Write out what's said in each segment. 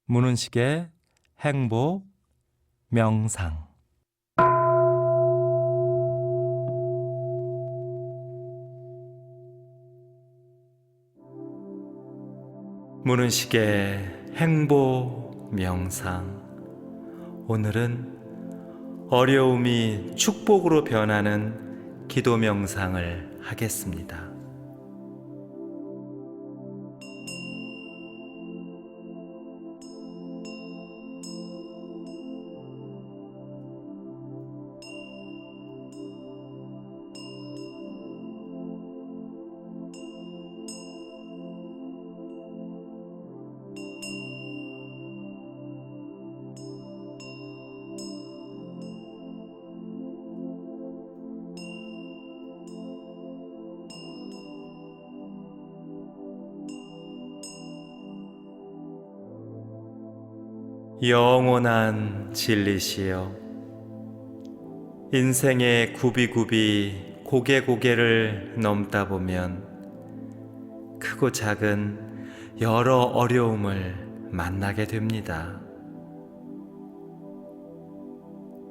문은식의 행복 명상. 문은식의 행복 명상. 오늘은 어려움이 축복으로 변하는 기도 명상을 하겠습니다. 영원한 진리시여, 인생의 굽이굽이 고개고개를 넘다 보면 크고 작은 여러 어려움을 만나게 됩니다.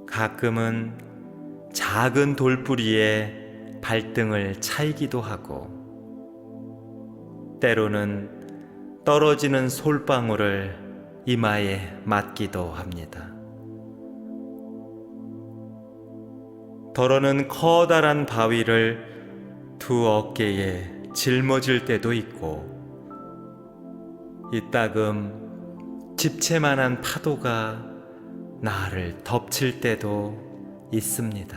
가끔은 작은 돌부리에 발등을 차이기도 하고, 때로는 떨어지는 솔방울을 이마에 맞기도 합니다. 더러는 커다란 바위를 두 어깨에 짊어질 때도 있고, 이따금 집채만한 파도가 나를 덮칠 때도 있습니다.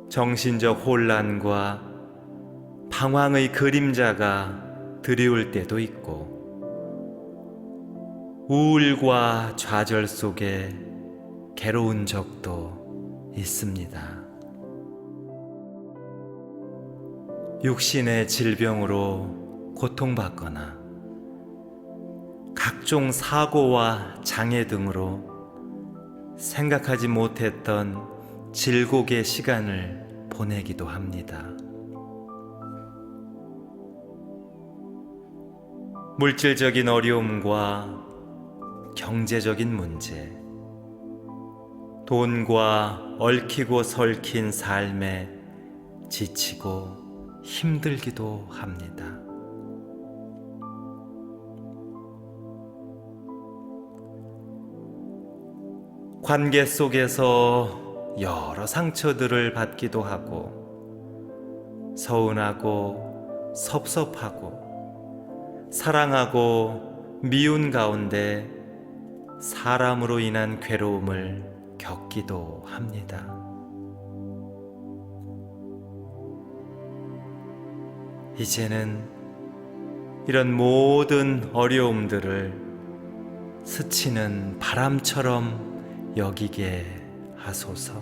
정신적 혼란과 방황의 그림자가 드리울 때도 있고, 우울과 좌절 속에 괴로운 적도 있습니다. 육신의 질병으로 고통받거나 각종 사고와 장애 등으로 생각하지 못했던 질곡의 시간을 보내기도 합니다. 물질적인 어려움과 경제적인 문제, 돈과 얽히고 설킨 삶에 지치고 힘들기도 합니다. 관계 속에서 여러 상처들을 받기도 하고, 서운하고 섭섭하고 사랑하고 미운 가운데 사람으로 인한 괴로움을 겪기도 합니다. 이제는 이런 모든 어려움들을 스치는 바람처럼 여기게 하소서.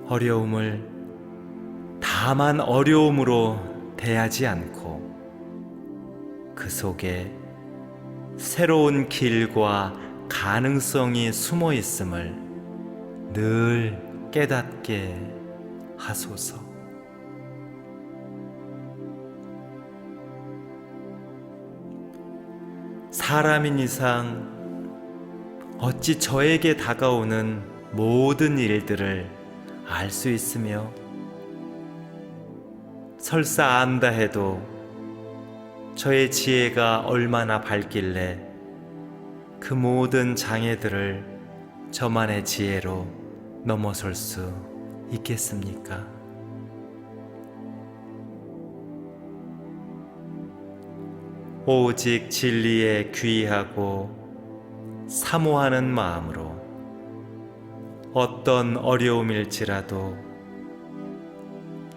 어려움을 다만 어려움으로 대하지 않고, 그 속에 새로운 길과 가능성이 숨어 있음을 늘 깨닫게 하소서. 사람인 이상 어찌 저에게 다가오는 모든 일들을 알 수 있으며, 설사 안다 해도 저의 지혜가 얼마나 밝길래 그 모든 장애들을 저만의 지혜로 넘어설 수 있겠습니까? 오직 진리에 귀의하고 사모하는 마음으로 어떤 어려움일지라도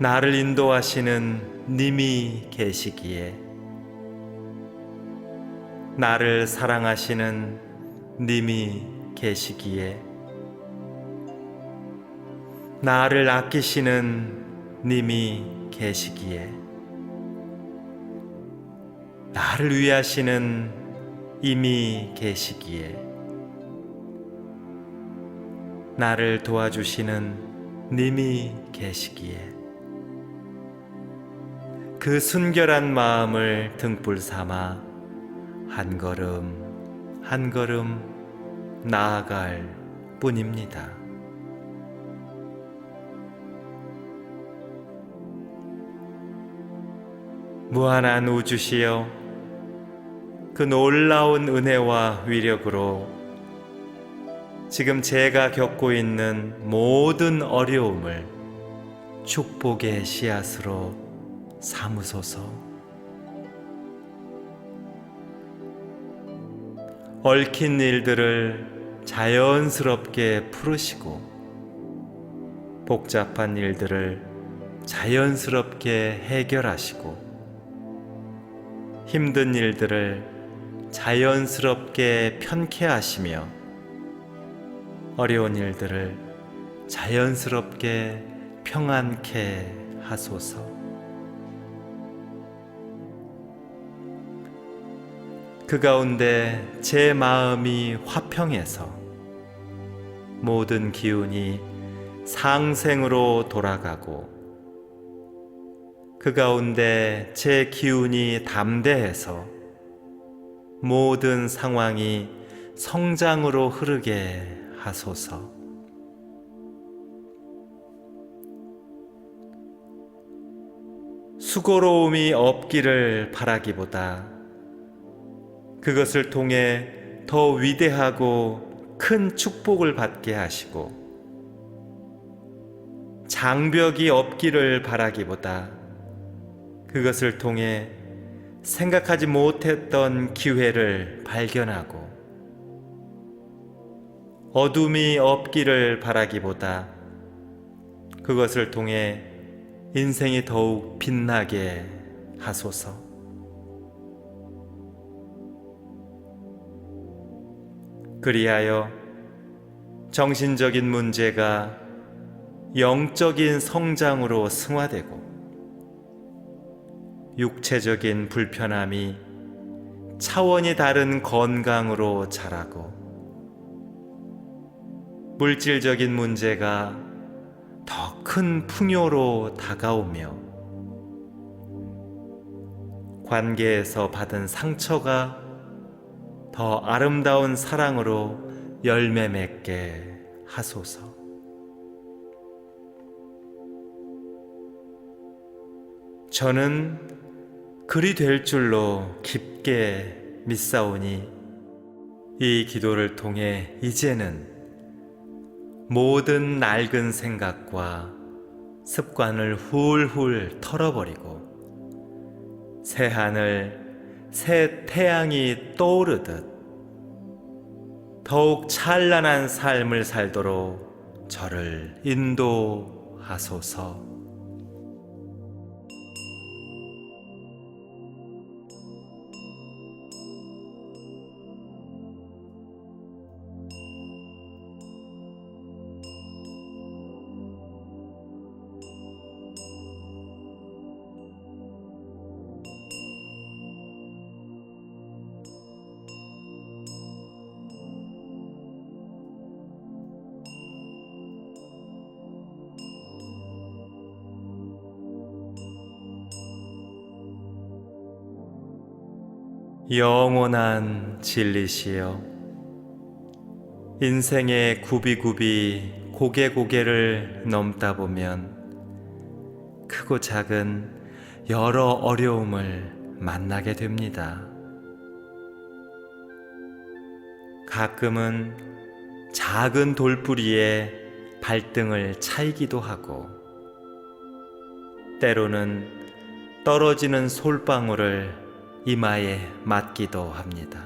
나를 인도하시는 님이 계시기에, 나를 사랑하시는 님이 계시기에, 나를 아끼시는 님이 계시기에, 나를 위하시는 임이 계시기에, 나를 도와주시는 님이 계시기에 그 순결한 마음을 등불 삼아 한 걸음 한 걸음 나아갈 뿐입니다. 무한한 우주시여, 그 놀라운 은혜와 위력으로 지금 제가 겪고 있는 모든 어려움을 축복의 씨앗으로 삼으소서. 얽힌 일들을 자연스럽게 풀으시고 복잡한 일들을 자연스럽게 해결하시고 힘든 일들을 자연스럽게 편케 하시며 어려운 일들을 자연스럽게 평안케 하소서. 그 가운데 제 마음이 화평해서 모든 기운이 상생으로 돌아가고 그 가운데 제 기운이 담대해서 모든 상황이 성장으로 흐르게 하소서. 수고로움이 없기를 바라기보다 그것을 통해 더 위대하고 큰 축복을 받게 하시고, 장벽이 없기를 바라기보다 그것을 통해 생각하지 못했던 기회를 발견하고, 어둠이 없기를 바라기보다 그것을 통해 인생이 더욱 빛나게 하소서. 그리하여 정신적인 문제가 영적인 성장으로 승화되고 육체적인 불편함이 차원이 다른 건강으로 자라고 물질적인 문제가 더 큰 풍요로 다가오며 관계에서 받은 상처가 더 아름다운 사랑으로 열매 맺게 하소서. 저는 그리 될 줄로 깊게 믿사오니 이 기도를 통해 이제는 모든 낡은 생각과 습관을 훌훌 털어버리고 새 하늘, 새 태양이 떠오르듯 더욱 찬란한 삶을 살도록 저를 인도하소서. 영원한 진리시여, 인생의 굽이굽이 고개고개를 넘다 보면 크고 작은 여러 어려움을 만나게 됩니다. 가끔은 작은 돌부리에 발등을 차이기도 하고 때로는 떨어지는 솔방울을 이마에 맞기도 합니다.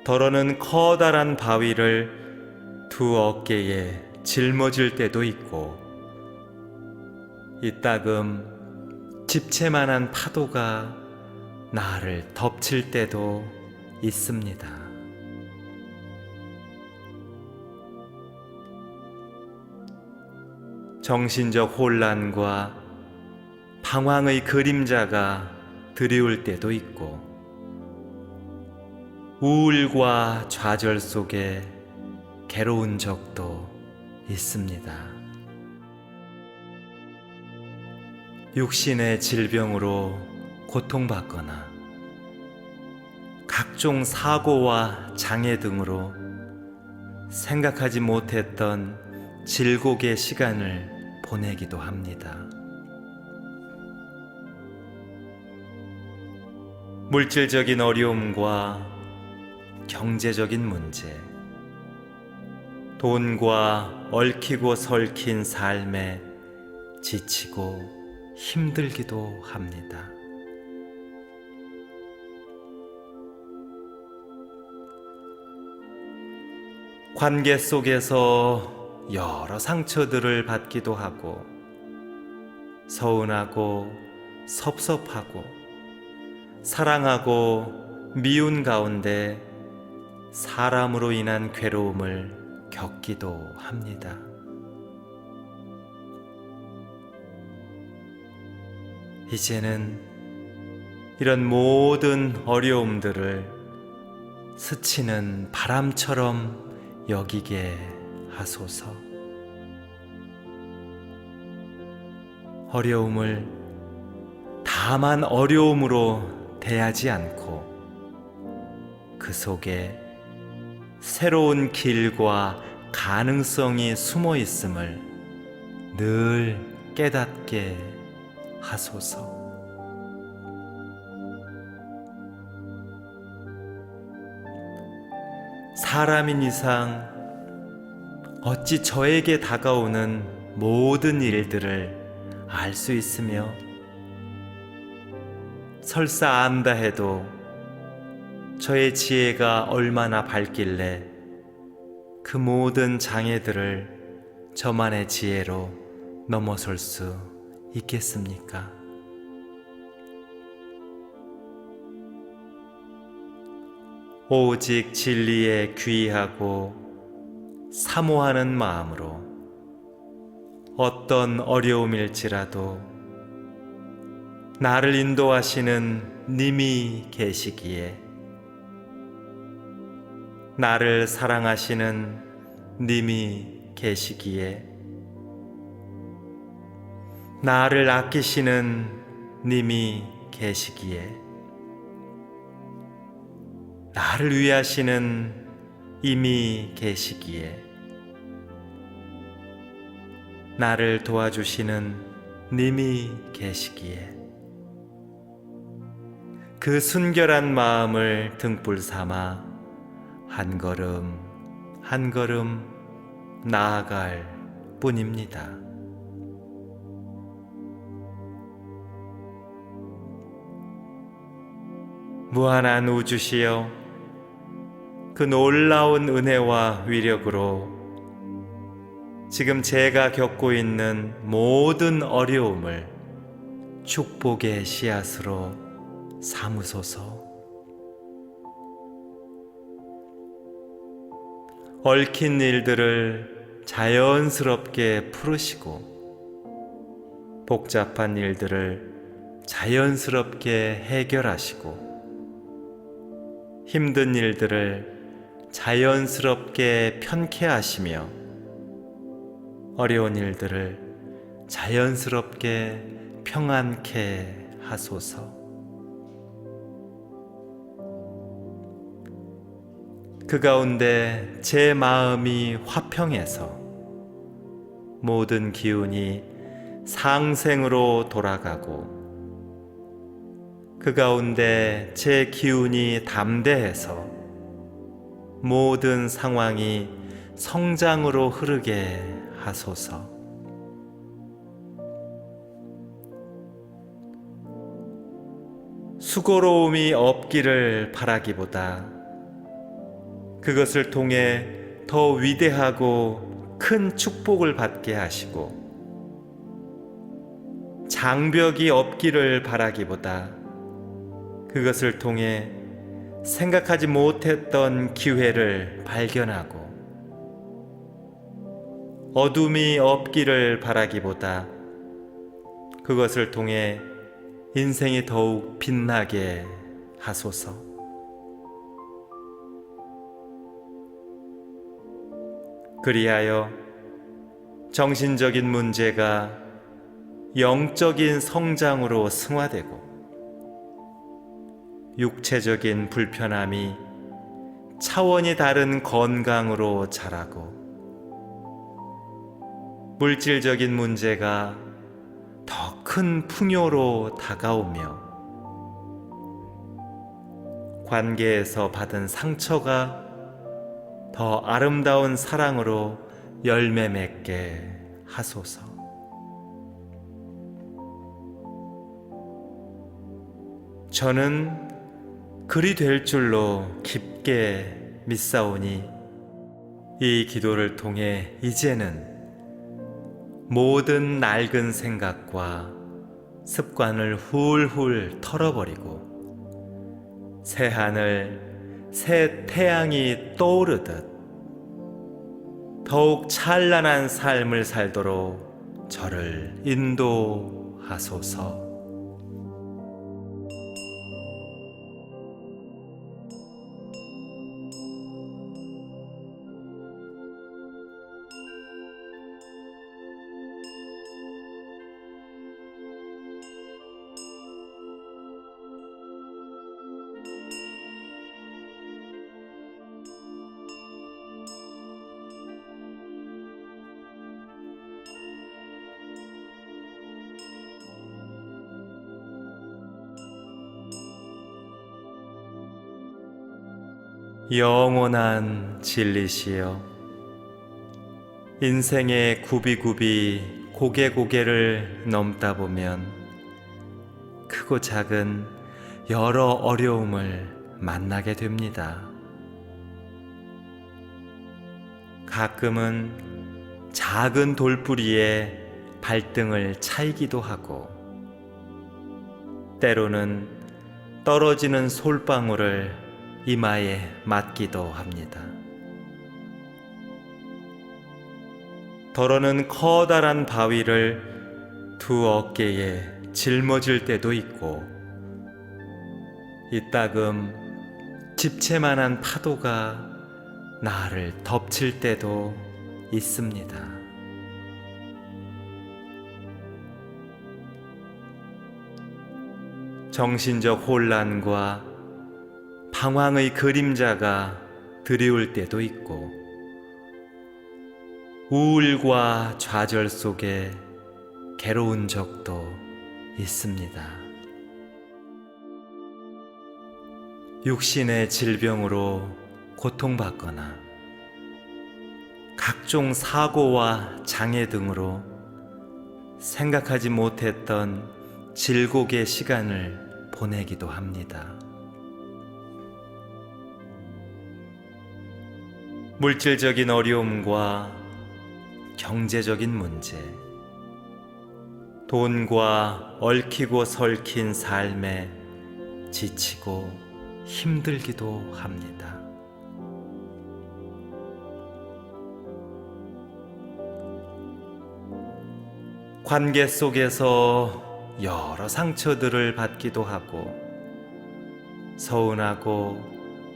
더러는 커다란 바위를 두 어깨에 짊어질 때도 있고 이따금 집채만한 파도가 나를 덮칠 때도 있습니다. 정신적 혼란과 방황의 그림자가 드리울 때도 있고 우울과 좌절 속에 괴로운 적도 있습니다. 육신의 질병으로 고통받거나 각종 사고와 장애 등으로 생각하지 못했던 질곡의 시간을 보내기도 합니다. 물질적인 어려움과 경제적인 문제, 돈과 얽히고 설킨 삶에 지치고 힘들기도 합니다. 관계 속에서 여러 상처들을 받기도 하고 서운하고 섭섭하고 사랑하고 미운 가운데 사람으로 인한 괴로움을 겪기도 합니다. 이제는 이런 모든 어려움들을 스치는 바람처럼 여기게 하소서. 어려움을 다만 어려움으로 대하지 않고 그 속에 새로운 길과 가능성이 숨어 있음을 늘 깨닫게 하소서. 사람인 이상 어찌 저에게 다가오는 모든 일들을 알 수 있으며 설사 안다 해도 저의 지혜가 얼마나 밝길래 그 모든 장애들을 저만의 지혜로 넘어설 수 있겠습니까? 오직 진리에 귀의하고 사모하는 마음으로 어떤 어려움일지라도 나를 인도하시는 님이 계시기에, 나를 사랑하시는 님이 계시기에, 나를 아끼시는 님이 계시기에, 나를 위하시는 임이 계시기에, 나를 도와주시는 님이 계시기에, 그 순결한 마음을 등불 삼아 한 걸음 한 걸음 나아갈 뿐입니다. 무한한 우주시여, 그 놀라운 은혜와 위력으로 지금 제가 겪고 있는 모든 어려움을 축복의 씨앗으로 삼으소서. 얽힌 일들을 자연스럽게 풀으시고 복잡한 일들을 자연스럽게 해결하시고 힘든 일들을 자연스럽게 편케 하시며 어려운 일들을 자연스럽게 평안케 하소서. 그 가운데 제 마음이 화평해서 모든 기운이 상생으로 돌아가고, 그 가운데 제 기운이 담대해서 모든 상황이 성장으로 흐르게 하소서. 수고로움이 없기를 바라기보다 그것을 통해 더 위대하고 큰 축복을 받게 하시고, 장벽이 없기를 바라기보다 그것을 통해 생각하지 못했던 기회를 발견하고, 어둠이 없기를 바라기보다 그것을 통해 인생이 더욱 빛나게 하소서. 그리하여 정신적인 문제가 영적인 성장으로 승화되고 육체적인 불편함이 차원이 다른 건강으로 자라고 물질적인 문제가 더 큰 풍요로 다가오며 관계에서 받은 상처가 더 아름다운 사랑으로 열매 맺게 하소서. 저는 그리 될 줄로 깊게 믿사오니 이 기도를 통해 이제는 모든 낡은 생각과 습관을 훌훌 털어버리고 새 하늘, 새 태양이 떠오르듯 더욱 찬란한 삶을 살도록 저를 인도하소서. 영원한 진리시여, 인생의 굽이굽이 고개고개를 넘다 보면 크고 작은 여러 어려움을 만나게 됩니다. 가끔은 작은 돌부리에 발등을 차이기도 하고 때로는 떨어지는 솔방울을 이마에 맞기도 합니다. 더러는 커다란 바위를 두 어깨에 짊어질 때도 있고 이따금 집채만한 파도가 나를 덮칠 때도 있습니다. 정신적 혼란과 방황의 그림자가 드리울 때도 있고 우울과 좌절 속에 괴로운 적도 있습니다. 육신의 질병으로 고통받거나 각종 사고와 장애 등으로 생각하지 못했던 질곡의 시간을 보내기도 합니다. 물질적인 어려움과 경제적인 문제, 돈과 얽히고 설킨 삶에 지치고 힘들기도 합니다. 관계 속에서 여러 상처들을 받기도 하고 서운하고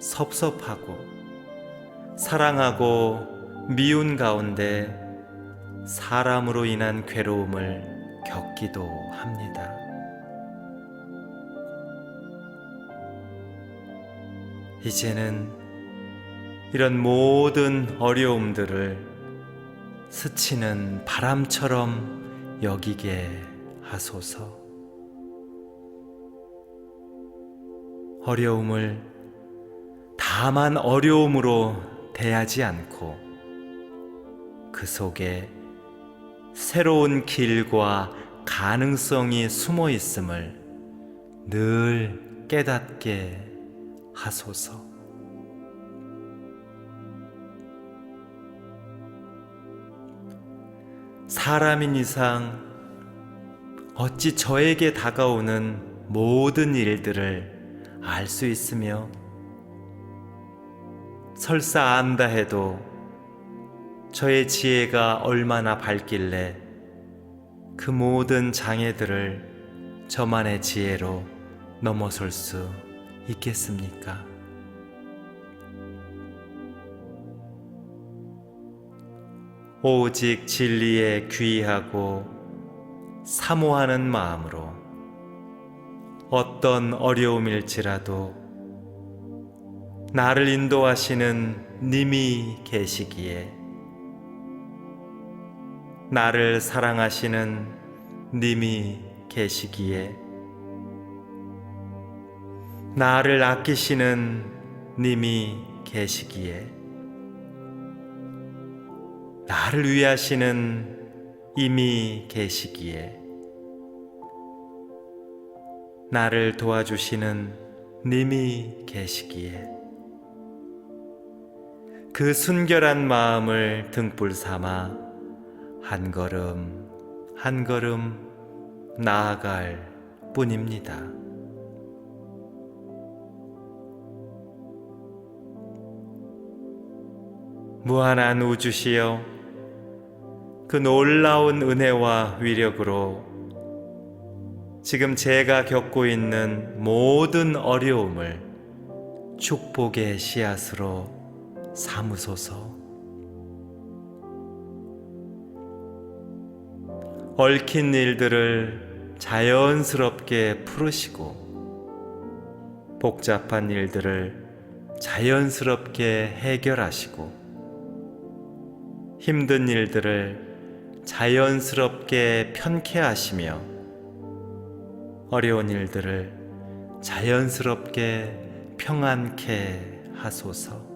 섭섭하고 사랑하고 미운 가운데 사람으로 인한 괴로움을 겪기도 합니다. 이제는 이런 모든 어려움들을 스치는 바람처럼 여기게 하소서. 어려움을 다만 어려움으로 대하지 않고 그 속에 새로운 길과 가능성이 숨어 있음을 늘 깨닫게 하소서. 사람인 이상 어찌 저에게 다가오는 모든 일들을 알 수 있으며 설사 안다 해도 저의 지혜가 얼마나 밝길래 그 모든 장애들을 저만의 지혜로 넘어설 수 있겠습니까? 오직 진리에 귀하고 사모하는 마음으로 어떤 어려움일지라도 나를 인도하시는 님이 계시기에, 나를 사랑하시는 님이 계시기에, 나를 아끼시는 님이 계시기에, 나를 위하시는 임이 계시기에, 나를 도와주시는 님이 계시기에, 그 순결한 마음을 등불 삼아 한 걸음 한 걸음 나아갈 뿐입니다. 무한한 우주시여, 그 놀라운 은혜와 위력으로 지금 제가 겪고 있는 모든 어려움을 축복의 씨앗으로 삼으소서. 얽힌 일들을 자연스럽게 풀으시고, 복잡한 일들을 자연스럽게 해결하시고, 힘든 일들을 자연스럽게 편케 하시며, 어려운 일들을 자연스럽게 평안케 하소서.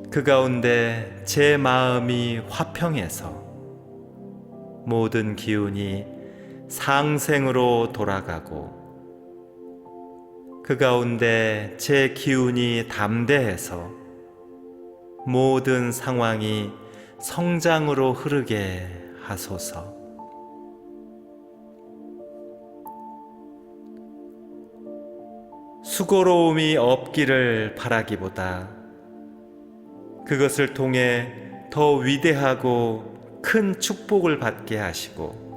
그 가운데 제 마음이 화평해서 모든 기운이 상생으로 돌아가고, 그 가운데 제 기운이 담대해서 모든 상황이 성장으로 흐르게 하소서. 수고로움이 없기를 바라기보다 그것을 통해 더 위대하고 큰 축복을 받게 하시고,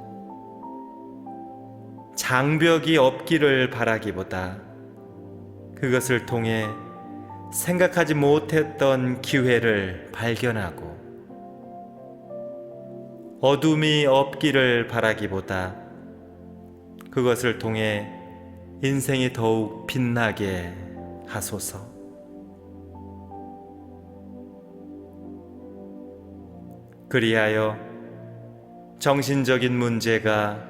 장벽이 없기를 바라기보다 그것을 통해 생각하지 못했던 기회를 발견하고, 어둠이 없기를 바라기보다 그것을 통해 인생이 더욱 빛나게 하소서. 그리하여 정신적인 문제가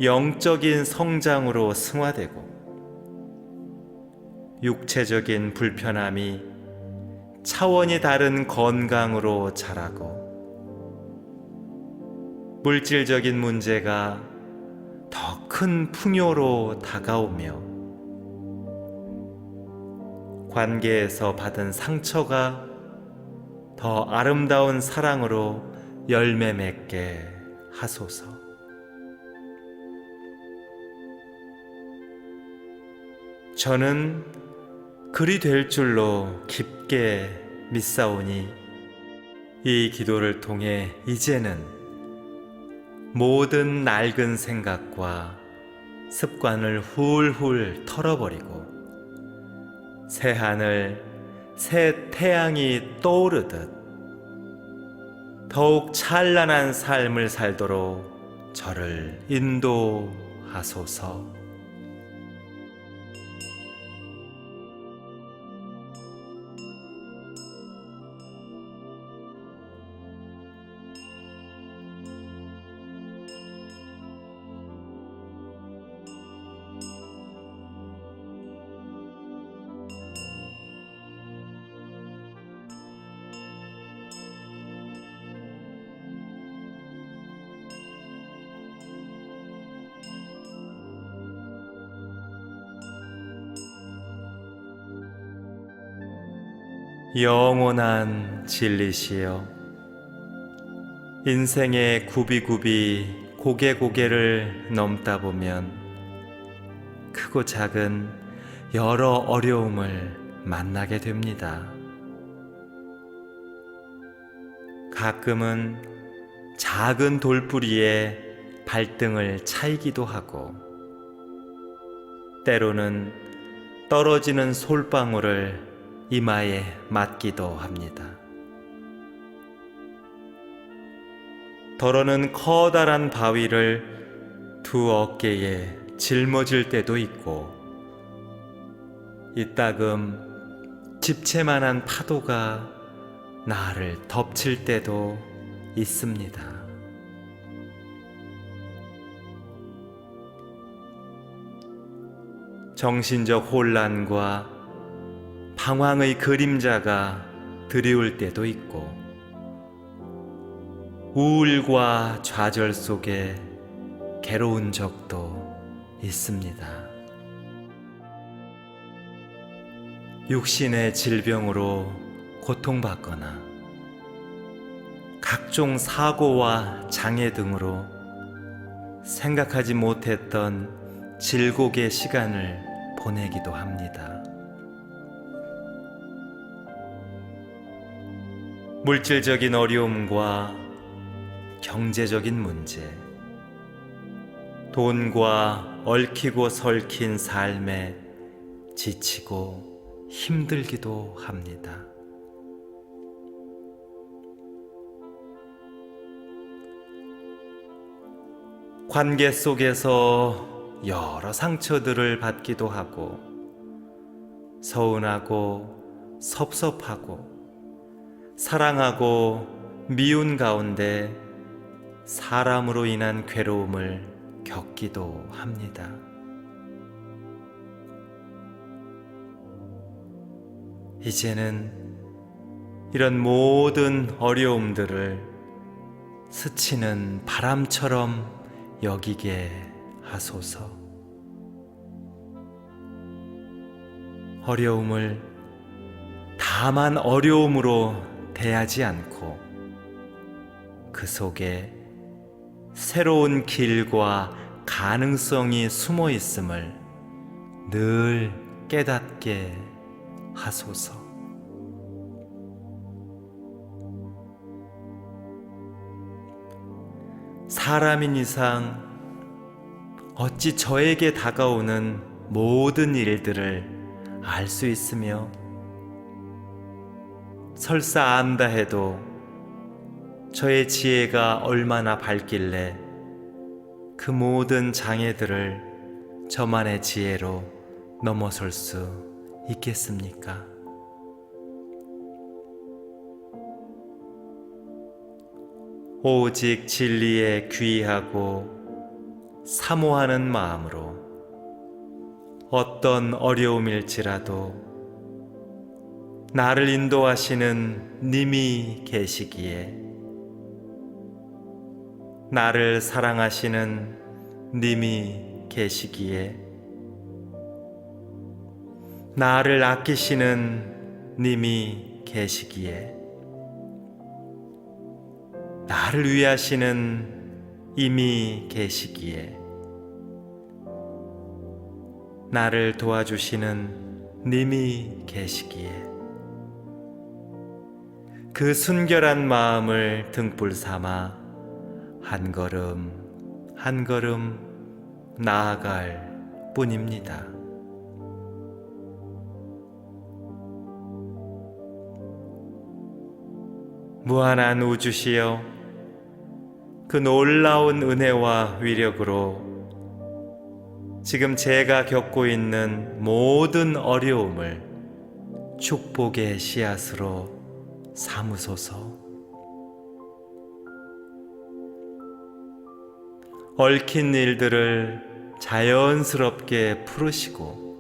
영적인 성장으로 승화되고, 육체적인 불편함이 차원이 다른 건강으로 자라고, 물질적인 문제가 더 큰 풍요로 다가오며, 관계에서 받은 상처가 더 아름다운 사랑으로 열매 맺게 하소서. 저는 그리 될 줄로 깊게 믿사오니, 이 기도를 통해 이제는 모든 낡은 생각과 습관을 훌훌 털어버리고, 새 하늘, 새 태양이 떠오르듯 더욱 찬란한 삶을 살도록 저를 인도하소서. 영원한 진리시여, 인생의 굽이굽이 고개고개를 넘다 보면 크고 작은 여러 어려움을 만나게 됩니다. 가끔은 작은 돌부리에 발등을 차이기도 하고, 때로는 떨어지는 솔방울을 이마에 맞기도 합니다. 더러는 커다란 바위를 두 어깨에 짊어질 때도 있고, 이따금 집채만한 파도가 나를 덮칠 때도 있습니다. 정신적 혼란과 방황의 그림자가 드리울 때도 있고, 우울과 좌절 속에 괴로운 적도 있습니다. 육신의 질병으로 고통받거나 각종 사고와 장애 등으로 생각하지 못했던 질곡의 시간을 보내기도 합니다. 물질적인 어려움과 경제적인 문제, 돈과 얽히고 설킨 삶에 지치고 힘들기도 합니다. 관계 속에서 여러 상처들을 받기도 하고, 서운하고 섭섭하고 사랑하고 미운 가운데 사람으로 인한 괴로움을 겪기도 합니다. 이제는 이런 모든 어려움들을 스치는 바람처럼 여기게 하소서. 어려움을 다만 어려움으로 대하지 않고 그 속에 새로운 길과 가능성이 숨어 있음을 늘 깨닫게 하소서. 사람인 이상 어찌 저에게 다가오는 모든 일들을 알 수 있으며, 설사 안다 해도 저의 지혜가 얼마나 밝길래 그 모든 장애들을 저만의 지혜로 넘어설 수 있겠습니까? 오직 진리에 귀하고 사모하는 마음으로 어떤 어려움일지라도 나를 인도하시는 님이 계시기에, 나를 사랑하시는 님이 계시기에, 나를 아끼시는 님이 계시기에, 나를 위하시는 이미 계시기에, 나를 도와주시는 님이 계시기에, 그 순결한 마음을 등불 삼아 한 걸음 한 걸음 나아갈 뿐입니다. 무한한 우주시여, 그 놀라운 은혜와 위력으로 지금 제가 겪고 있는 모든 어려움을 축복의 씨앗으로 삼으소서. 얽힌 일들을 자연스럽게 풀으시고,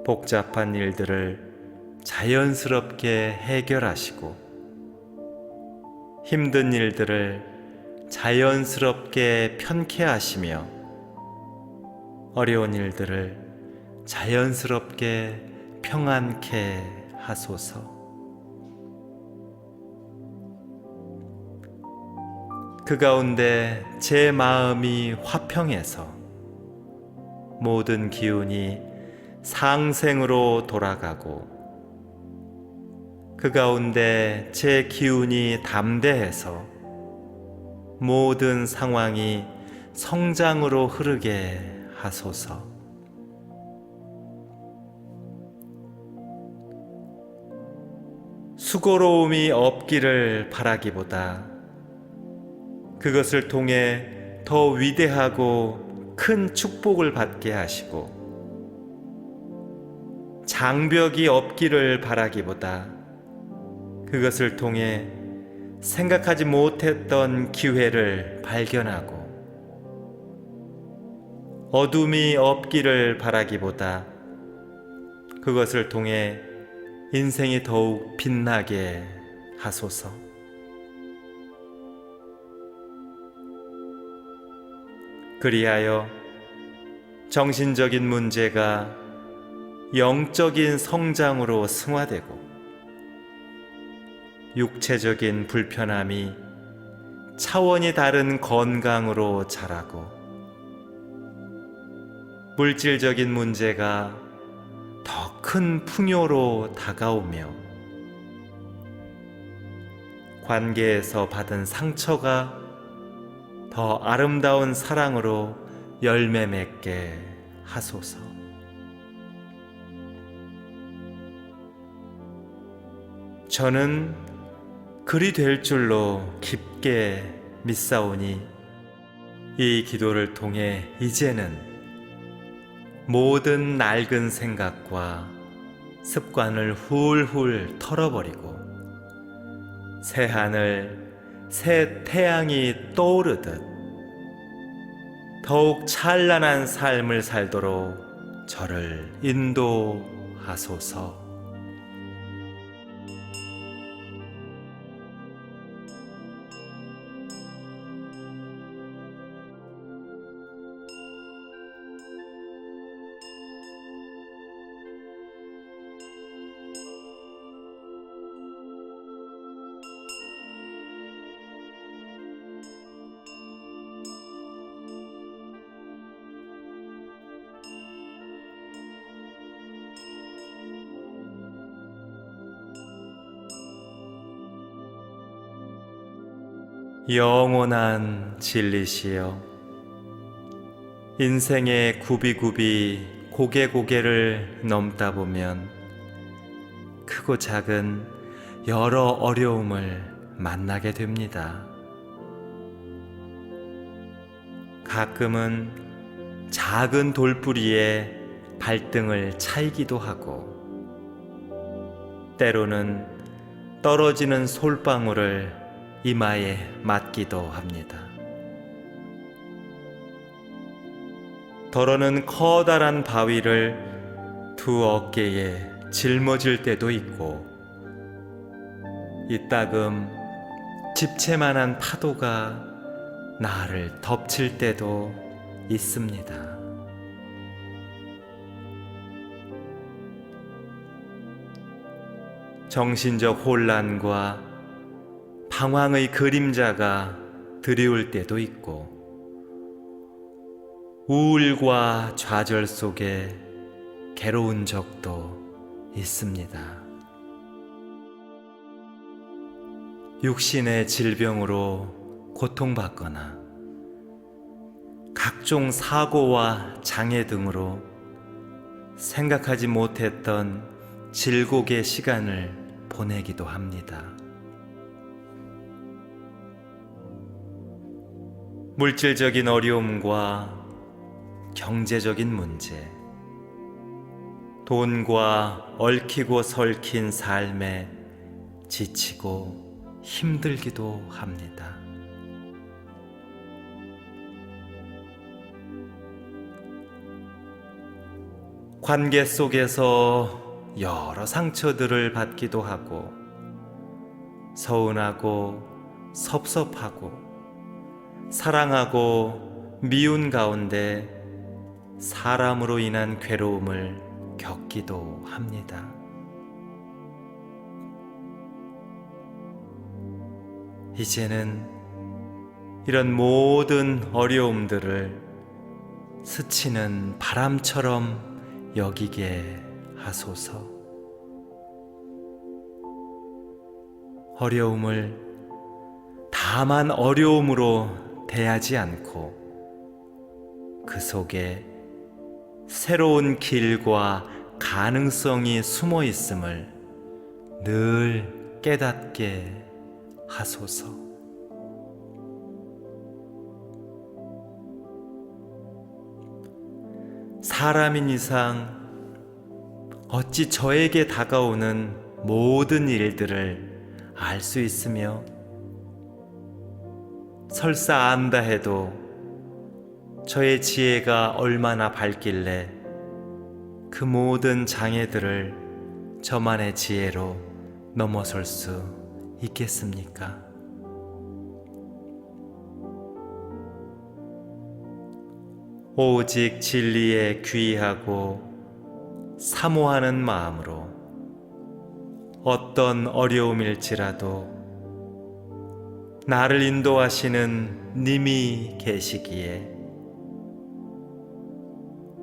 복잡한 일들을 자연스럽게 해결하시고, 힘든 일들을 자연스럽게 편케 하시며, 어려운 일들을 자연스럽게 평안케 하소서. 그 가운데 제 마음이 화평해서 모든 기운이 상생으로 돌아가고, 그 가운데 제 기운이 담대해서 모든 상황이 성장으로 흐르게 하소서. 수고로움이 없기를 바라기보다 그것을 통해 더 위대하고 큰 축복을 받게 하시고, 장벽이 없기를 바라기보다 그것을 통해 생각하지 못했던 기회를 발견하고, 어둠이 없기를 바라기보다 그것을 통해 인생이 더욱 빛나게 하소서. 그리하여 정신적인 문제가 영적인 성장으로 승화되고, 육체적인 불편함이 차원이 다른 건강으로 자라고, 물질적인 문제가 더 큰 풍요로 다가오며, 관계에서 받은 상처가 더 아름다운 사랑으로 열매 맺게 하소서. 저는 그리 될 줄로 깊게 믿사오니, 이 기도를 통해 이제는 모든 낡은 생각과 습관을 훌훌 털어버리고, 새 하늘, 새 태양이 떠오르듯 더욱 찬란한 삶을 살도록 저를 인도하소서. 영원한 진리시여, 인생의 굽이굽이 고개고개를 넘다 보면 크고 작은 여러 어려움을 만나게 됩니다. 가끔은 작은 돌부리에 발등을 차이기도 하고, 때로는 떨어지는 솔방울을 이마에 맞기도 합니다. 더러는 커다란 바위를 두 어깨에 짊어질 때도 있고, 이따금 집채만한 파도가 나를 덮칠 때도 있습니다. 정신적 혼란과 방황의 그림자가 드리울 때도 있고, 우울과 좌절 속에 괴로운 적도 있습니다. 육신의 질병으로 고통받거나 각종 사고와 장애 등으로 생각하지 못했던 질곡의 시간을 보내기도 합니다. 물질적인 어려움과 경제적인 문제, 돈과 얽히고 설킨 삶에 지치고 힘들기도 합니다. 관계 속에서 여러 상처들을 받기도 하고, 서운하고 섭섭하고 사랑하고 미운 가운데 사람으로 인한 괴로움을 겪기도 합니다. 이제는 이런 모든 어려움들을 스치는 바람처럼 여기게 하소서. 어려움을 다만 어려움으로 대하지 않고, 그 속에 새로운 길과 가능성이 숨어 있음을 늘 깨닫게 하소서. 사람인 이상 어찌 저에게 다가오는 모든 일들을 알 수 있으며 설사 안다 해도 저의 지혜가 얼마나 밝길래 그 모든 장애들을 저만의 지혜로 넘어설 수 있겠습니까? 오직 진리에 귀의하고 사모하는 마음으로 어떤 어려움일지라도 나를 인도하시는 님이 계시기에,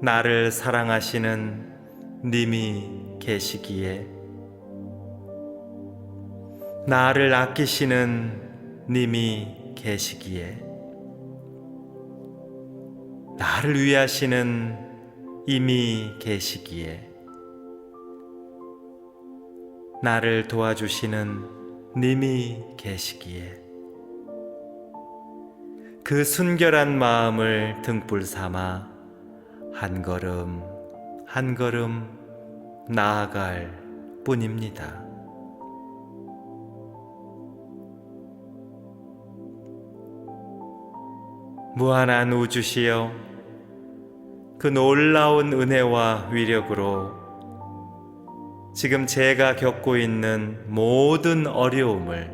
나를 사랑하시는 님이 계시기에, 나를 아끼시는 님이 계시기에, 나를 위하시는 임이 계시기에, 나를 도와주시는 님이 계시기에, 그 순결한 마음을 등불 삼아 한 걸음 한 걸음 나아갈 뿐입니다. 무한한 우주시여, 그 놀라운 은혜와 위력으로 지금 제가 겪고 있는 모든 어려움을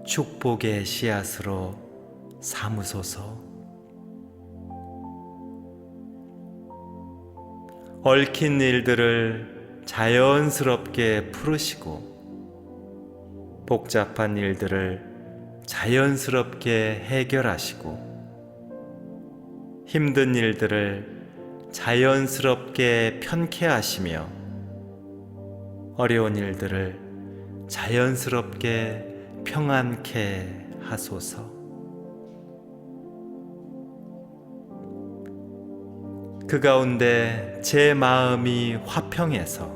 축복의 씨앗으로 삼으소서. 얽힌 일들을 자연스럽게 풀으시고 복잡한 일들을 자연스럽게 해결하시고 힘든 일들을 자연스럽게 편케하시며 어려운 일들을 자연스럽게 평안케 하소서. 그 가운데 제 마음이 화평해서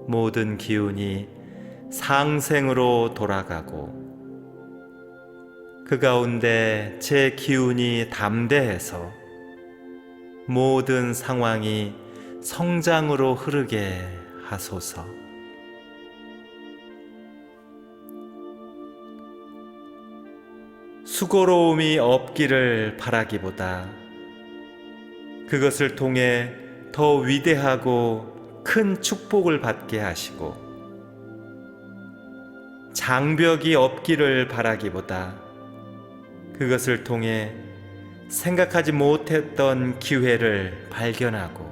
모든 기운이 상생으로 돌아가고, 그 가운데 제 기운이 담대해서 모든 상황이 성장으로 흐르게 하소서. 수고로움이 없기를 바라기보다 그것을 통해 더 위대하고 큰 축복을 받게 하시고, 장벽이 없기를 바라기보다 그것을 통해 생각하지 못했던 기회를 발견하고,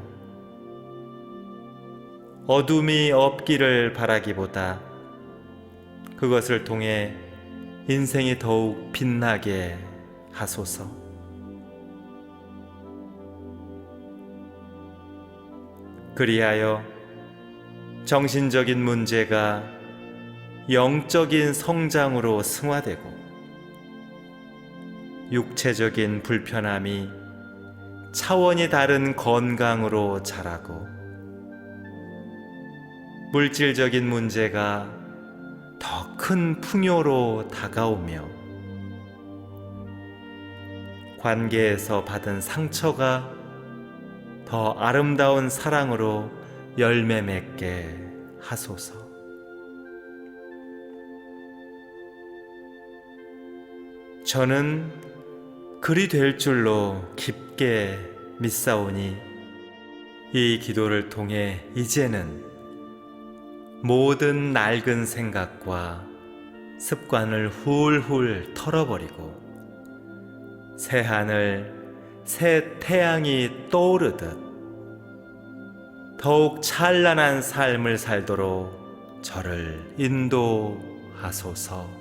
어둠이 없기를 바라기보다 그것을 통해 인생이 더욱 빛나게 하소서. 그리하여 정신적인 문제가 영적인 성장으로 승화되고, 육체적인 불편함이 차원이 다른 건강으로 자라고, 물질적인 문제가 더 큰 풍요로 다가오며, 관계에서 받은 상처가 더 아름다운 사랑으로 열매 맺게 하소서. 저는 그리 될 줄로 깊게 믿사오니, 이 기도를 통해 이제는 모든 낡은 생각과 습관을 훌훌 털어버리고 새 하늘, 새 태양이 떠오르듯 더욱 찬란한 삶을 살도록 저를 인도하소서.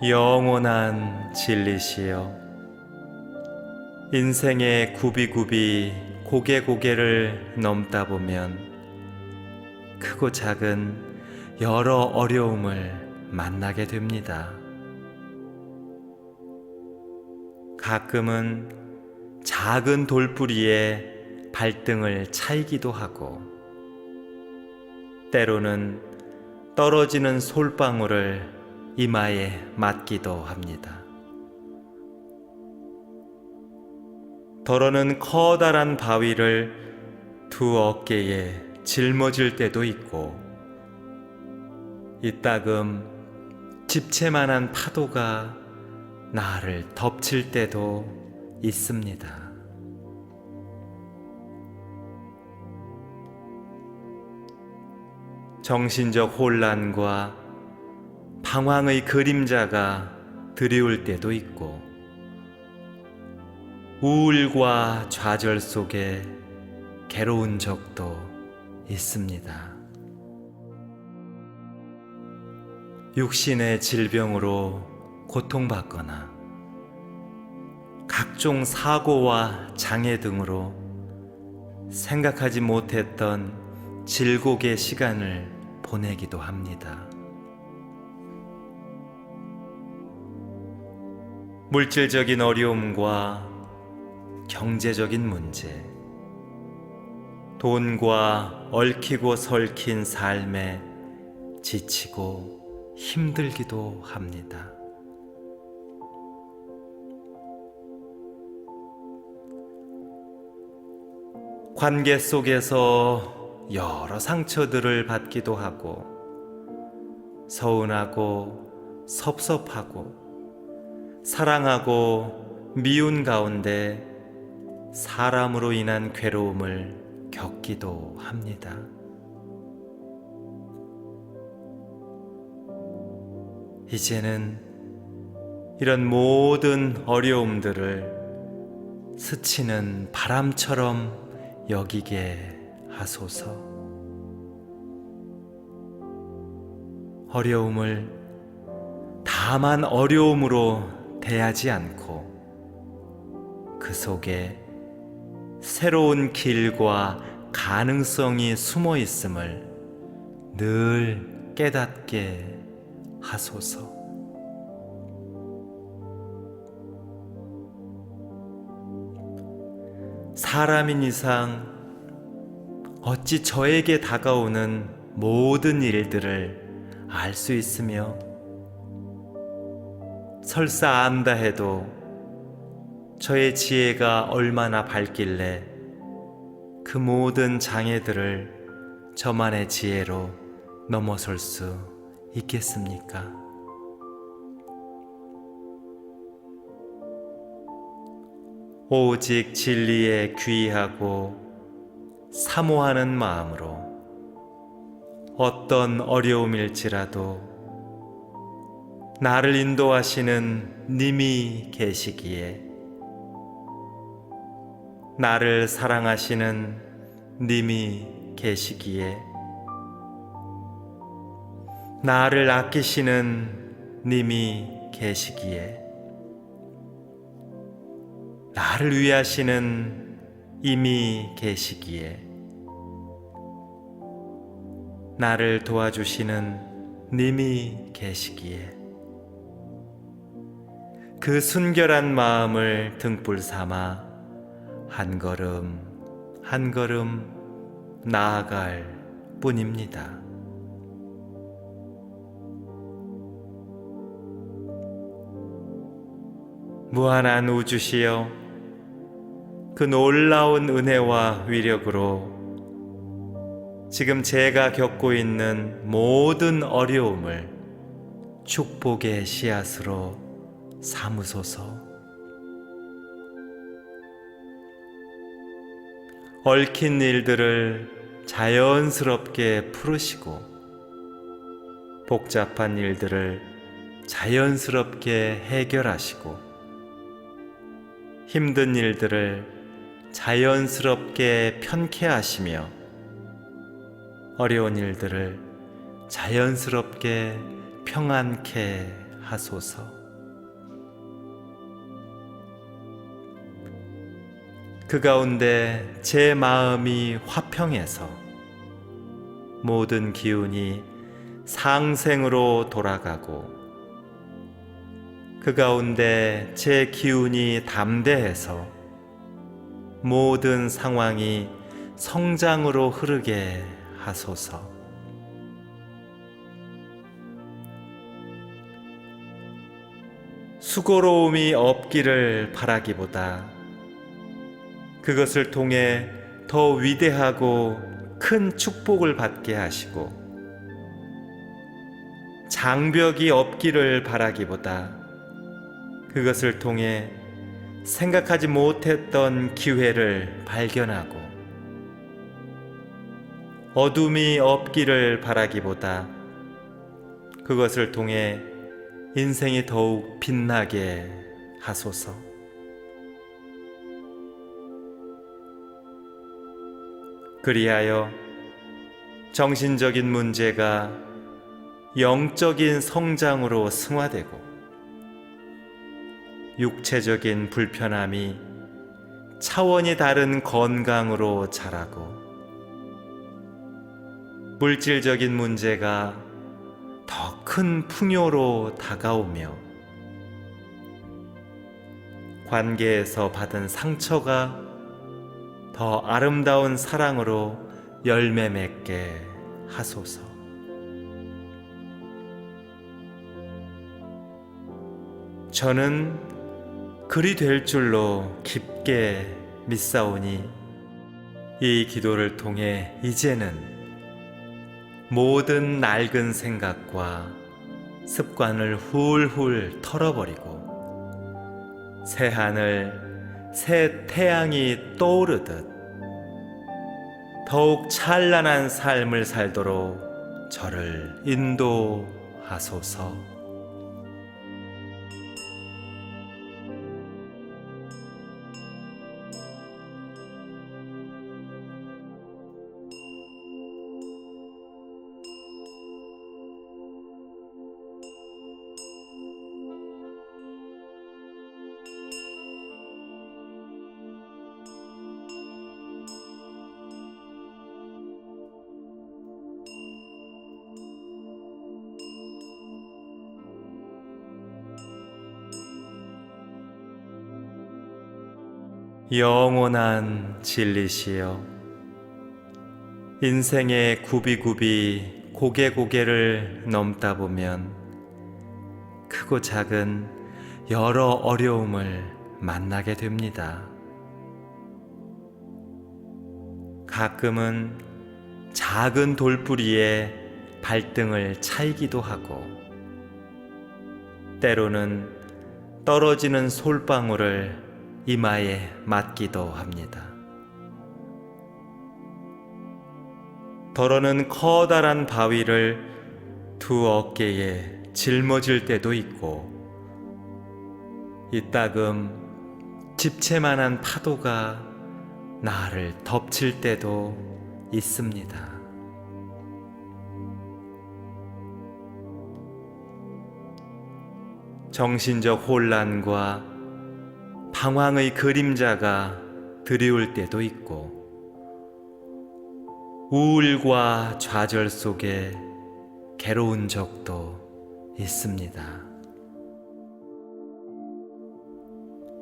영원한 진리시여, 인생의 굽이굽이 고개고개를 넘다 보면 크고 작은 여러 어려움을 만나게 됩니다. 가끔은 작은 돌부리에 발등을 차이기도 하고, 때로는 떨어지는 솔방울을 이마에 맞기도 합니다. 더러는 커다란 바위를 두 어깨에 짊어질 때도 있고, 이따금 집채만한 파도가 나를 덮칠 때도 있습니다. 정신적 혼란과 방황의 그림자가 드리울 때도 있고, 우울과 좌절 속에 괴로운 적도 있습니다. 육신의 질병으로 고통받거나 각종 사고와 장애 등으로 생각하지 못했던 질곡의 시간을 보내기도 합니다. 물질적인 어려움과 경제적인 문제, 돈과 얽히고 설킨 삶에 지치고 힘들기도 합니다. 관계 속에서 여러 상처들을 받기도 하고, 서운하고 섭섭하고 사랑하고 미운 가운데 사람으로 인한 괴로움을 겪기도 합니다. 이제는 이런 모든 어려움들을 스치는 바람처럼 여기게 하소서. 어려움을 다만 어려움으로 대하지 않고 그 속에 새로운 길과 가능성이 숨어 있음을 늘 깨닫게 하소서. 사람인 이상 어찌 저에게 다가오는 모든 일들을 알 수 있으며, 설사 안다 해도 저의 지혜가 얼마나 밝길래 그 모든 장애들을 저만의 지혜로 넘어설 수 있겠습니까? 오직 진리에 귀의하고 사모하는 마음으로 어떤 어려움일지라도 나를 인도하시는 님이 계시기에, 나를 사랑하시는 님이 계시기에, 나를 아끼시는 님이 계시기에, 나를 위하시는 임이 계시기에, 나를 도와주시는 님이 계시기에, 그 순결한 마음을 등불 삼아 한 걸음 한 걸음 나아갈 뿐입니다. 무한한 우주시여, 그 놀라운 은혜와 위력으로 지금 제가 겪고 있는 모든 어려움을 축복의 씨앗으로 삼으소서. 얽힌 일들을 자연스럽게 풀으시고, 복잡한 일들을 자연스럽게 해결하시고, 힘든 일들을 자연스럽게 편케 하시며, 어려운 일들을 자연스럽게 평안케 하소서. 그 가운데 제 마음이 화평해서 모든 기운이 상생으로 돌아가고, 그 가운데 제 기운이 담대해서 모든 상황이 성장으로 흐르게 하소서. 수고로움이 없기를 바라기보다 그것을 통해 더 위대하고 큰 축복을 받게 하시고, 장벽이 없기를 바라기보다 그것을 통해 생각하지 못했던 기회를 발견하고, 어둠이 없기를 바라기보다 그것을 통해 인생이 더욱 빛나게 하소서. 그리하여 정신적인 문제가 영적인 성장으로 승화되고, 육체적인 불편함이 차원이 다른 건강으로 자라고, 물질적인 문제가 더 큰 풍요로 다가오며, 관계에서 받은 상처가 더 아름다운 사랑으로 열매 맺게 하소서. 저는 그리 될 줄로 깊게 믿사오니, 이 기도를 통해 이제는 모든 낡은 생각과 습관을 훌훌 털어버리고, 새 하늘, 새 태양이 떠오르듯 더욱 찬란한 삶을 살도록 저를 인도하소서. 영원한 진리시여, 인생의 굽이굽이 고개고개를 넘다 보면 크고 작은 여러 어려움을 만나게 됩니다. 가끔은 작은 돌부리에 발등을 차이기도 하고, 때로는 떨어지는 솔방울을 이마에 맞기도 합니다. 더러는 커다란 바위를 두 어깨에 짊어질 때도 있고, 이따금 집채만한 파도가 나를 덮칠 때도 있습니다. 정신적 혼란과 방황의 그림자가 드리울 때도 있고, 우울과 좌절 속에 괴로운 적도 있습니다.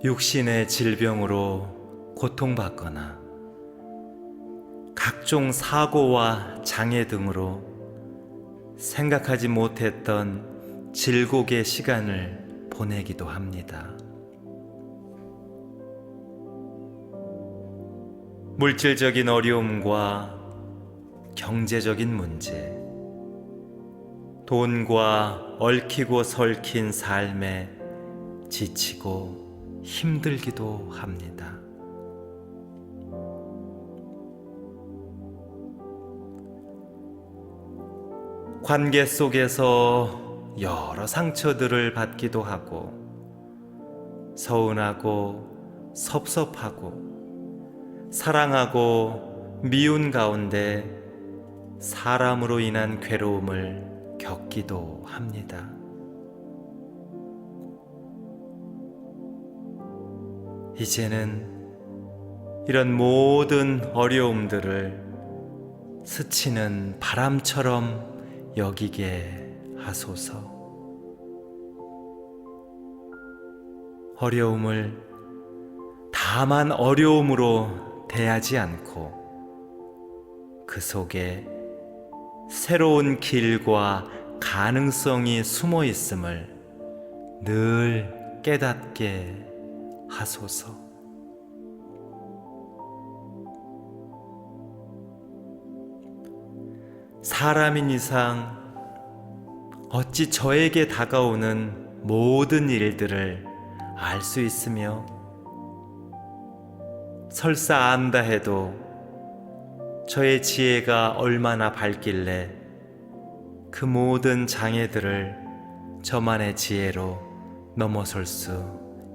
육신의 질병으로 고통받거나 각종 사고와 장애 등으로 생각하지 못했던 질곡의 시간을 보내기도 합니다. 물질적인 어려움과 경제적인 문제, 돈과 얽히고 설킨 삶에 지치고 힘들기도 합니다. 관계 속에서 여러 상처들을 받기도 하고, 서운하고 섭섭하고 사랑하고 미운 가운데 사람으로 인한 괴로움을 겪기도 합니다. 이제는 이런 모든 어려움들을 스치는 바람처럼 여기게 하소서. 어려움을 다만 어려움으로 대하지 않고 그 속에 새로운 길과 가능성이 숨어 있음을 늘 깨닫게 하소서. 사람인 이상 어찌 저에게 다가오는 모든 일들을 알 수 있으며 설사 안다 해도 저의 지혜가 얼마나 밝길래 그 모든 장애들을 저만의 지혜로 넘어설 수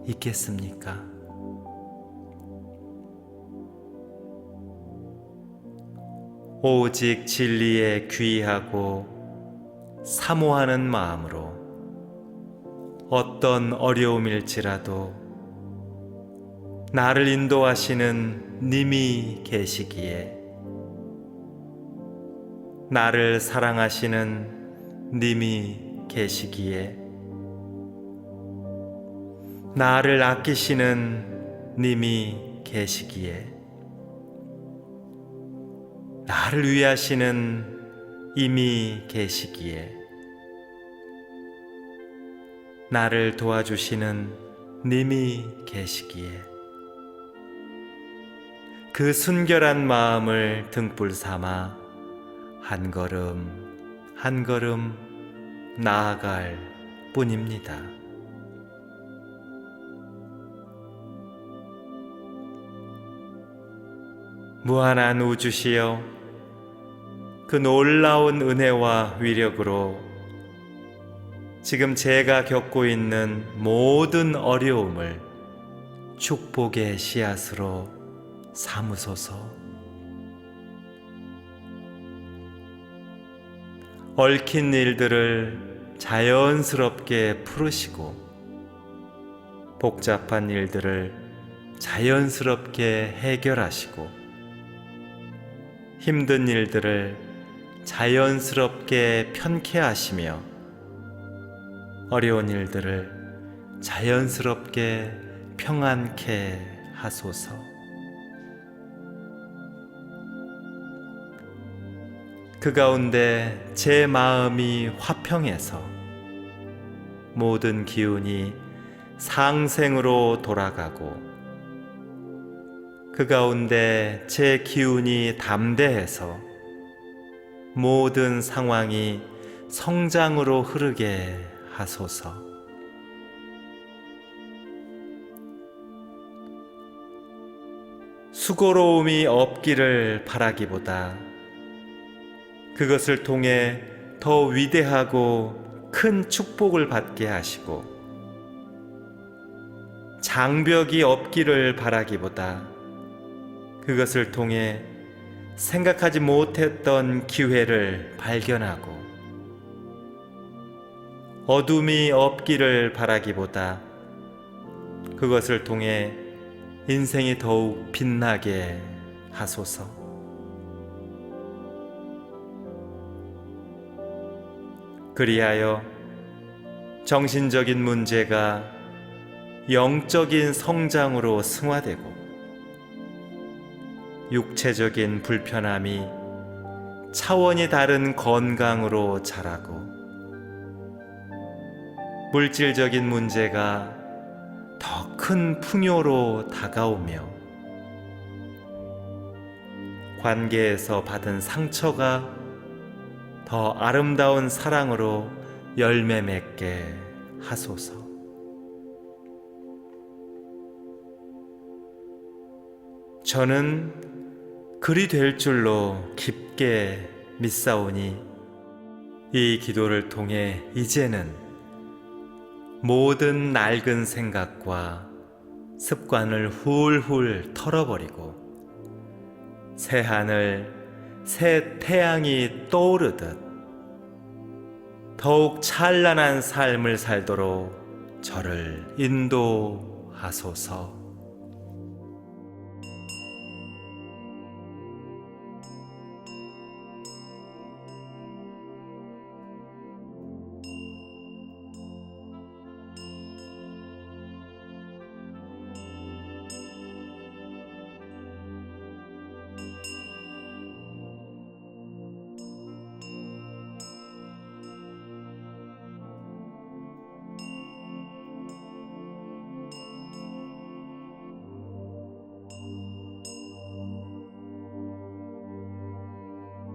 있겠습니까? 오직 진리에 귀의하고 사모하는 마음으로 어떤 어려움일지라도 나를 인도하시는 님이 계시기에, 나를 사랑하시는 님이 계시기에, 나를 아끼시는 님이 계시기에, 나를 위하시는 이미 계시기에, 나를 도와주시는 님이 계시기에, 그 순결한 마음을 등불 삼아 한 걸음 한 걸음 나아갈 뿐입니다. 무한한 우주시여, 그 놀라운 은혜와 위력으로 지금 제가 겪고 있는 모든 어려움을 축복의 씨앗으로 삼으소서. 얽힌 일들을 자연스럽게 풀으시고 복잡한 일들을 자연스럽게 해결하시고 힘든 일들을 자연스럽게 편케 하시며 어려운 일들을 자연스럽게 평안케 하소서. 그 가운데 제 마음이 화평해서 모든 기운이 상생으로 돌아가고, 그 가운데 제 기운이 담대해서 모든 상황이 성장으로 흐르게 하소서. 수고로움이 없기를 바라기보다 그것을 통해 더 위대하고 큰 축복을 받게 하시고, 장벽이 없기를 바라기보다 그것을 통해 생각하지 못했던 기회를 발견하고, 어둠이 없기를 바라기보다 그것을 통해 인생이 더욱 빛나게 하소서. 그리하여 정신적인 문제가 영적인 성장으로 승화되고, 육체적인 불편함이 차원이 다른 건강으로 자라고, 물질적인 문제가 더 큰 풍요로 다가오며, 관계에서 받은 상처가 더 아름다운 사랑으로 열매 맺게 하소서. 저는 그리 될 줄로 깊게 믿사오니, 이 기도를 통해 이제는 모든 낡은 생각과 습관을 훌훌 털어버리고 새 하늘, 새 태양이 떠오르듯 더욱 찬란한 삶을 살도록 저를 인도하소서.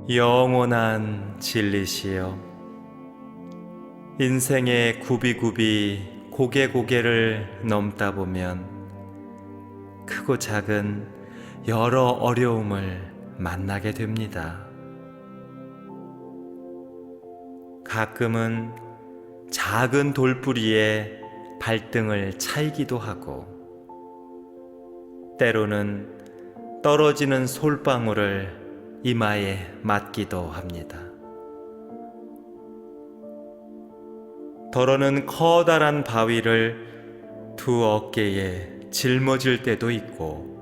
영원한 진리시여, 인생의 굽이굽이 고개고개를 넘다 보면 크고 작은 여러 어려움을 만나게 됩니다. 가끔은 작은 돌부리에 발등을 차이기도 하고, 때로는 떨어지는 솔방울을 이마에 맞기도 합니다. 더러는 커다란 바위를 두 어깨에 짊어질 때도 있고,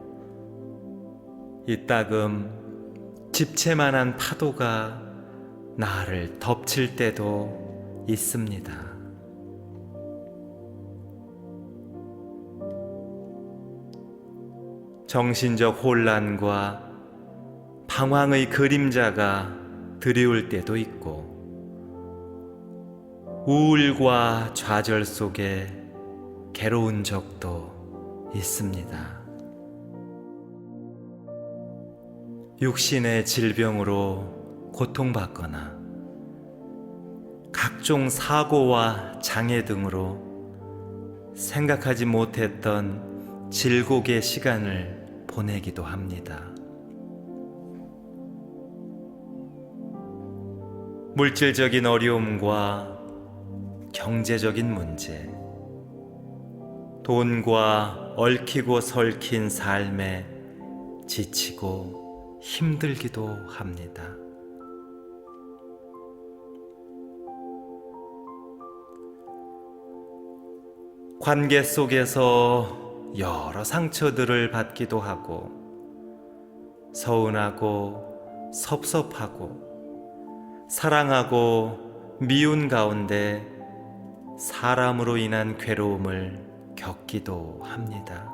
이따금 집채만한 파도가 나를 덮칠 때도 있습니다. 정신적 혼란과 방황의 그림자가 드리울 때도 있고, 우울과 좌절 속에 괴로운 적도 있습니다. 육신의 질병으로 고통받거나 각종 사고와 장애 등으로 생각하지 못했던 질곡의 시간을 보내기도 합니다. 물질적인 어려움과 경제적인 문제, 돈과 얽히고 설킨 삶에 지치고 힘들기도 합니다. 관계 속에서 여러 상처들을 받기도 하고, 서운하고 섭섭하고 사랑하고 미운 가운데 사람으로 인한 괴로움을 겪기도 합니다.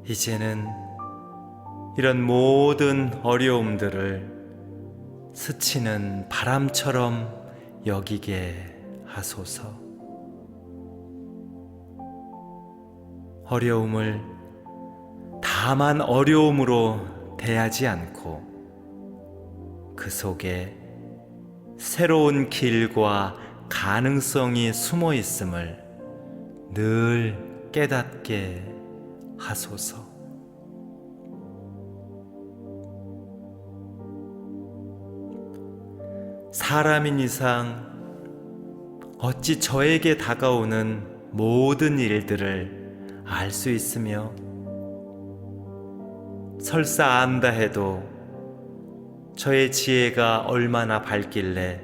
이제는 이런 모든 어려움들을 스치는 바람처럼 여기게 하소서. 어려움을 다만 어려움으로 대하지 않고 그 속에 새로운 길과 가능성이 숨어 있음을 늘 깨닫게 하소서. 사람인 이상 어찌 저에게 다가오는 모든 일들을 알 수 있으며, 설사 안다 해도 저의 지혜가 얼마나 밝길래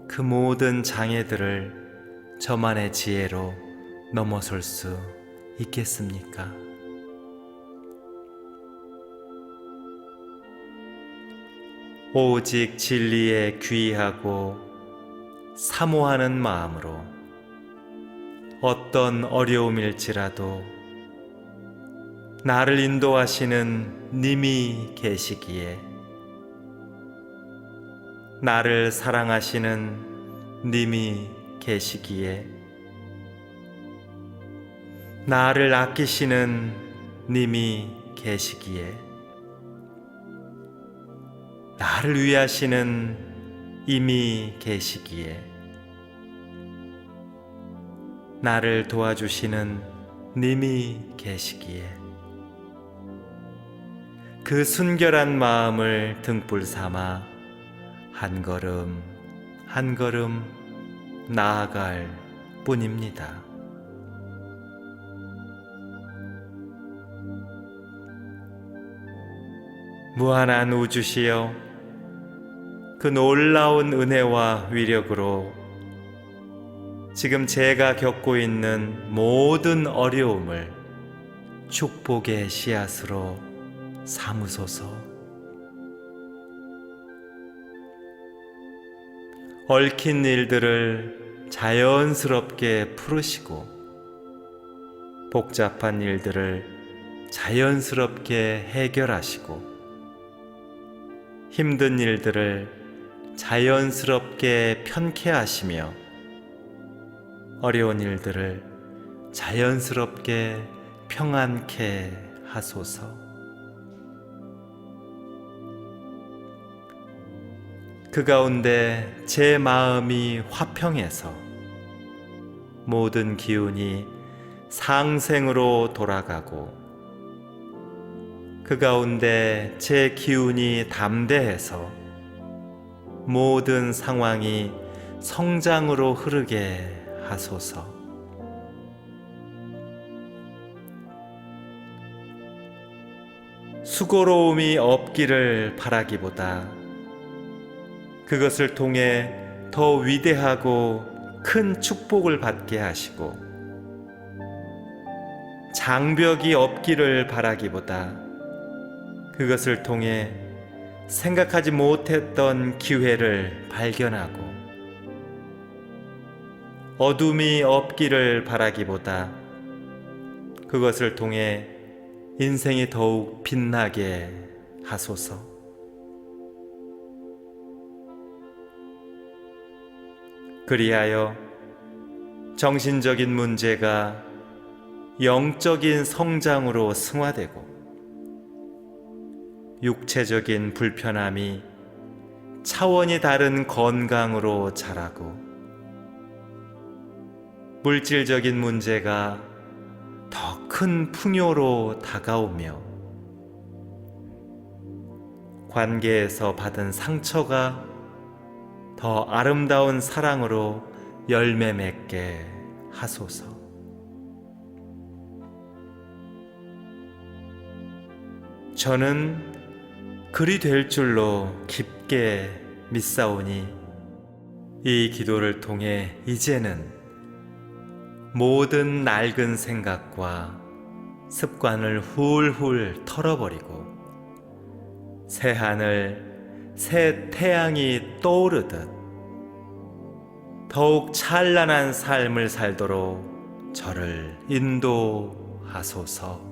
그 모든 장애들을 저만의 지혜로 넘어설 수 있겠습니까? 오직 진리에 귀의하고 사모하는 마음으로 어떤 어려움일지라도 나를 인도하시는 님이 계시기에, 나를 사랑하시는 님이 계시기에, 나를 아끼시는 님이 계시기에, 나를 위하시는 임이 계시기에, 나를 도와주시는 님이 계시기에, 그 순결한 마음을 등불 삼아 한 걸음 한 걸음 나아갈 뿐입니다. 무한한 우주시여, 그 놀라운 은혜와 위력으로 지금 제가 겪고 있는 모든 어려움을 축복의 씨앗으로 삼으소서. 얽힌 일들을 자연스럽게 풀으시고, 복잡한 일들을 자연스럽게 해결하시고, 힘든 일들을 자연스럽게 편케 하시며, 어려운 일들을 자연스럽게 평안케 하소서. 그 가운데 제 마음이 화평해서 모든 기운이 상생으로 돌아가고, 그 가운데 제 기운이 담대해서 모든 상황이 성장으로 흐르게 하소서. 수고로움이 없기를 바라기보다 그것을 통해 더 위대하고 큰 축복을 받게 하시고, 장벽이 없기를 바라기보다 그것을 통해 생각하지 못했던 기회를 발견하고, 어둠이 없기를 바라기보다 그것을 통해 인생이 더욱 빛나게 하소서. 그리하여 정신적인 문제가 영적인 성장으로 승화되고, 육체적인 불편함이 차원이 다른 건강으로 자라고, 물질적인 문제가 더 큰 풍요로 다가오며, 관계에서 받은 상처가 더 아름다운 사랑으로 열매 맺게 하소서. 저는 그리 될 줄로 깊게 믿사오니, 이 기도를 통해 이제는 모든 낡은 생각과 습관을 훌훌 털어버리고, 새 하늘, 새 태양이 떠오르듯 더욱 찬란한 삶을 살도록 저를 인도하소서.